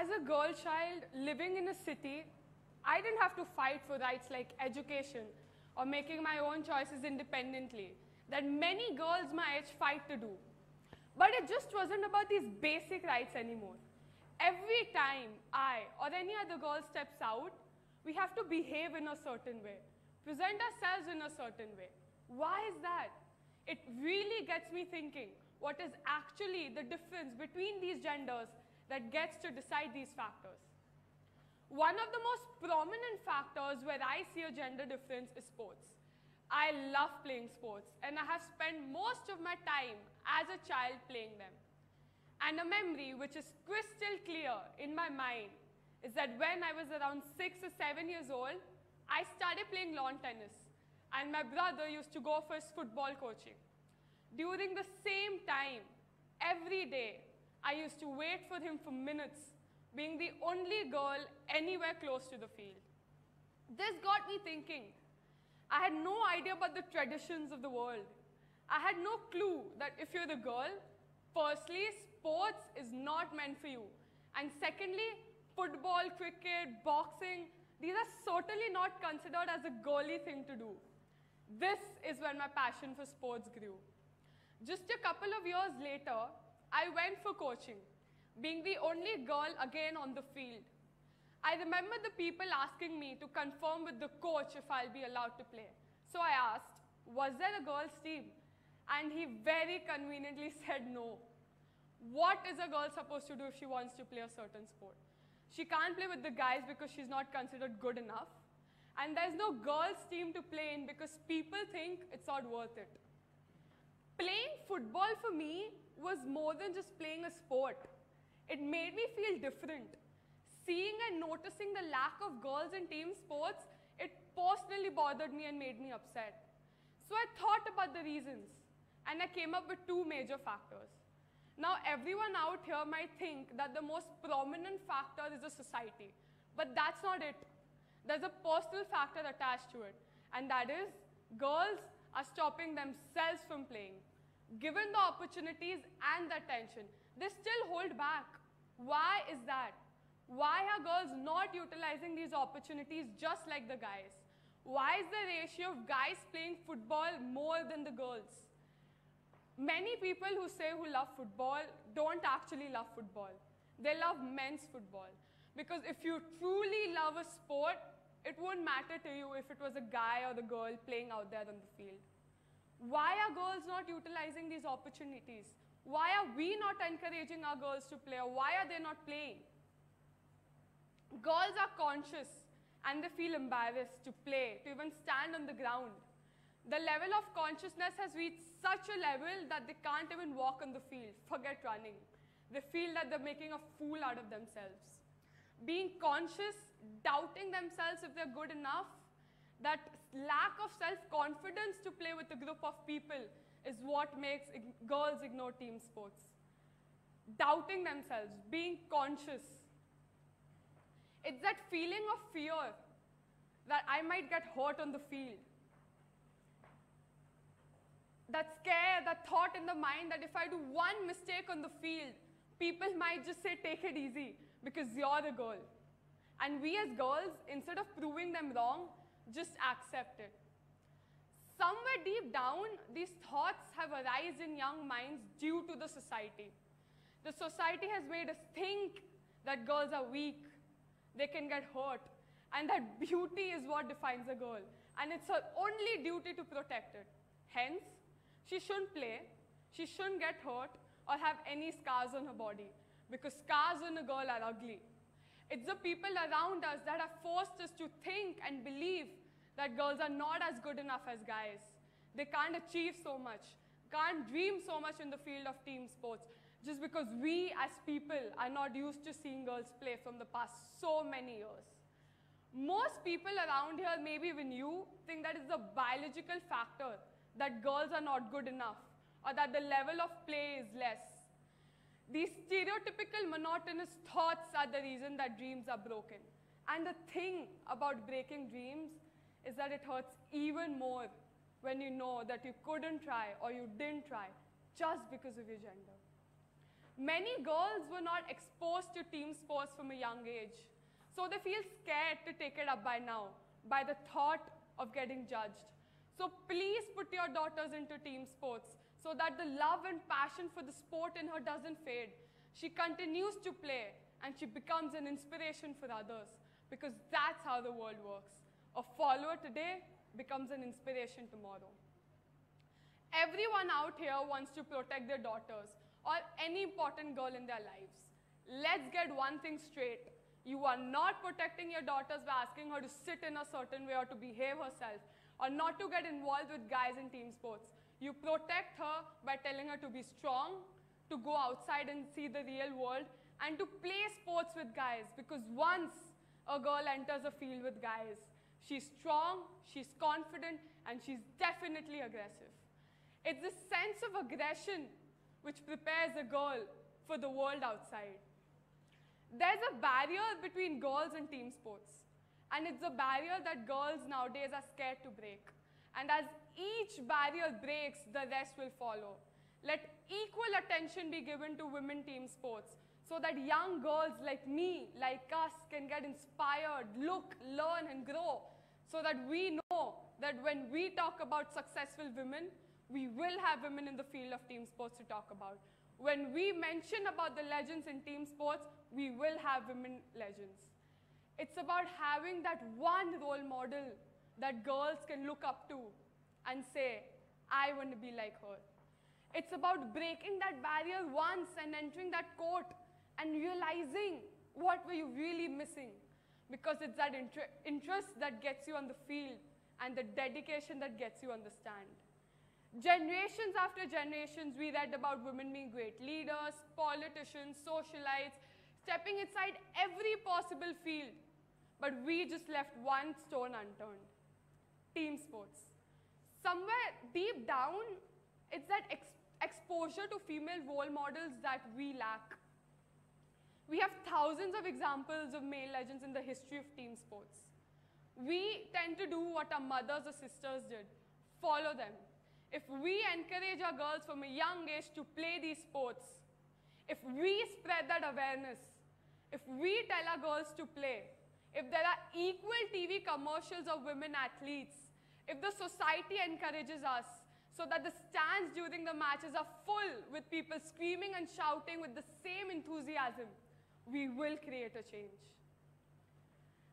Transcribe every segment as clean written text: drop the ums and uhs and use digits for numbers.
As a girl child living in a city, I didn't have to fight for rights like education or making my own choices independently that many girls my age fight to do. But it just wasn't about these basic rights anymore. Every time I or any other girl steps out, we have to behave in a certain way, present ourselves in a certain way. Why is that? It really gets me thinking what is actually the difference between these genders that gets to decide these factors. One of the most prominent factors where I see a gender difference is sports. I love playing sports, and I have spent most of my time as a child playing them. And a memory which is crystal clear in my mind is that when I was around 6 or 7 years old, I started playing lawn tennis, and my brother used to go for his football coaching. During the same time, every day, I used to wait for him for minutes, being the only girl anywhere close to the field. This got me thinking. I had no idea about the traditions of the world. I had no clue that if you're a girl, firstly, sports is not meant for you. And secondly, football, cricket, boxing, these are certainly not considered as a girly thing to do. This is when my passion for sports grew. Just a couple of years later, I went for coaching, being the only girl again on the field. I remember the people asking me to confirm with the coach if I'll be allowed to play. So I asked, was there a girls' team? And he very conveniently said no. What is a girl supposed to do if she wants to play a certain sport? She can't play with the guys because she's not considered good enough. And there's no girls' team to play in because people think it's not worth it. Playing football for me was more than just playing a sport. It made me feel different. Seeing and noticing the lack of girls in team sports, it personally bothered me and made me upset. So I thought about the reasons, and I came up with two major factors. Now, everyone out here might think that the most prominent factor is the society, but that's not it. There's a personal factor attached to it, and that is girls are stopping themselves from playing. Given the opportunities and the attention, they still hold back. Why is that? Why are girls not utilizing these opportunities just like the guys? Why is the ratio of guys playing football more than the girls? Many people who love football don't actually love football. They love men's football. Because if you truly love a sport, it won't matter to you if it was a guy or the girl playing out there on the field. Why are girls not utilizing these opportunities? Why are we not encouraging our girls to play, or why are they not playing? Girls are conscious and they feel embarrassed to play, to even stand on the ground. The level of consciousness has reached such a level that they can't even walk on the field, forget running. They feel that they're making a fool out of themselves. Being conscious, doubting themselves if they're good enough, that lack of self-confidence to play with a group of people is what makes girls ignore team sports. Doubting themselves, being conscious. It's that feeling of fear that I might get hurt on the field. That scare, that thought in the mind that if I do one mistake on the field, people might just say, take it easy, because you're a girl. And we as girls, instead of proving them wrong, just accept it. Somewhere deep down, these thoughts have arisen in young minds due to the society. The society has made us think that girls are weak, they can get hurt, and that beauty is what defines a girl. And it's her only duty to protect it. Hence, she shouldn't play, she shouldn't get hurt, or have any scars on her body, because scars on a girl are ugly. It's the people around us that have forced us to think and believe that girls are not as good enough as guys. They can't achieve so much, can't dream so much in the field of team sports, just because we as people are not used to seeing girls play from the past so many years. Most people around here, maybe even you, think that it's a biological factor that girls are not good enough, or that the level of play is less. These stereotypical monotonous thoughts are the reason that dreams are broken. And the thing about breaking dreams is that it hurts even more when you know that you couldn't try or you didn't try just because of your gender. Many girls were not exposed to team sports from a young age, so they feel scared to take it up by now, by the thought of getting judged. So please put your daughters into team sports so that the love and passion for the sport in her doesn't fade. She continues to play and she becomes an inspiration for others, because that's how the world works. A follower today becomes an inspiration tomorrow. Everyone out here wants to protect their daughters or any important girl in their lives. Let's get one thing straight. You are not protecting your daughters by asking her to sit in a certain way or to behave herself or not to get involved with guys in team sports. You protect her by telling her to be strong, to go outside and see the real world, and to play sports with guys, because once a girl enters a field with guys, she's strong, she's confident, and she's definitely aggressive. It's the sense of aggression which prepares a girl for the world outside. There's a barrier between girls and team sports, and it's a barrier that girls nowadays are scared to break. And as each barrier breaks, the rest will follow. Let equal attention be given to women team sports so that young girls like me, like us, can get inspired, look, learn, and grow, so that we know that when we talk about successful women, we will have women in the field of team sports to talk about. When we mention about the legends in team sports, we will have women legends. It's about having that one role model that girls can look up to and say, I want to be like her. It's about breaking that barrier once and entering that court and realizing what were you really missing. Because it's that interest that gets you on the field and the dedication that gets you on the stand. Generations after generations, we read about women being great leaders, politicians, socialites, stepping inside every possible field. But we just left one stone unturned: team sports. Somewhere deep down, it's that exposure to female role models that we lack. We have thousands of examples of male legends in the history of team sports. We tend to do what our mothers or sisters did: follow them. If we encourage our girls from a young age to play these sports, if we spread that awareness, if we tell our girls to play, if there are equal TV commercials of women athletes, if the society encourages us so that the stands during the matches are full with people screaming and shouting with the same enthusiasm, we will create a change.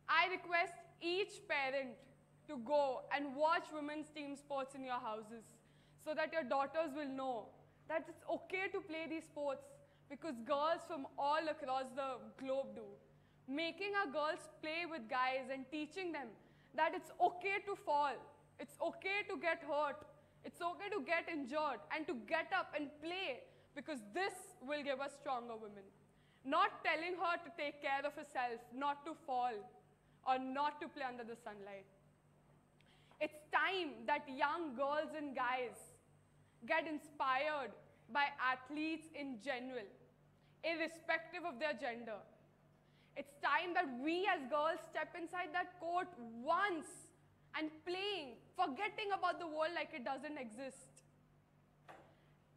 I request each parent to go and watch women's team sports in your houses so that your daughters will know that it's okay to play these sports, because girls from all across the globe do. Making our girls play with guys and teaching them that it's okay to fall, it's okay to get hurt, it's okay to get injured, and to get up and play, because this will give us stronger women. Not telling her to take care of herself, not to fall, or not to play under the sunlight. It's time that young girls and guys get inspired by athletes in general, irrespective of their gender. It's time that we as girls step inside that court once and playing, forgetting about the world like it doesn't exist.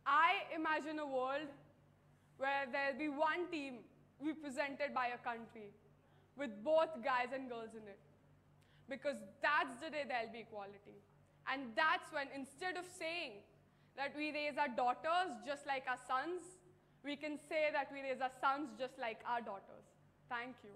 I imagine a world where there'll be one team represented by a country with both guys and girls in it. Because that's the day there'll be equality. And that's when, instead of saying that we raise our daughters just like our sons, we can say that we raise our sons just like our daughters. Thank you.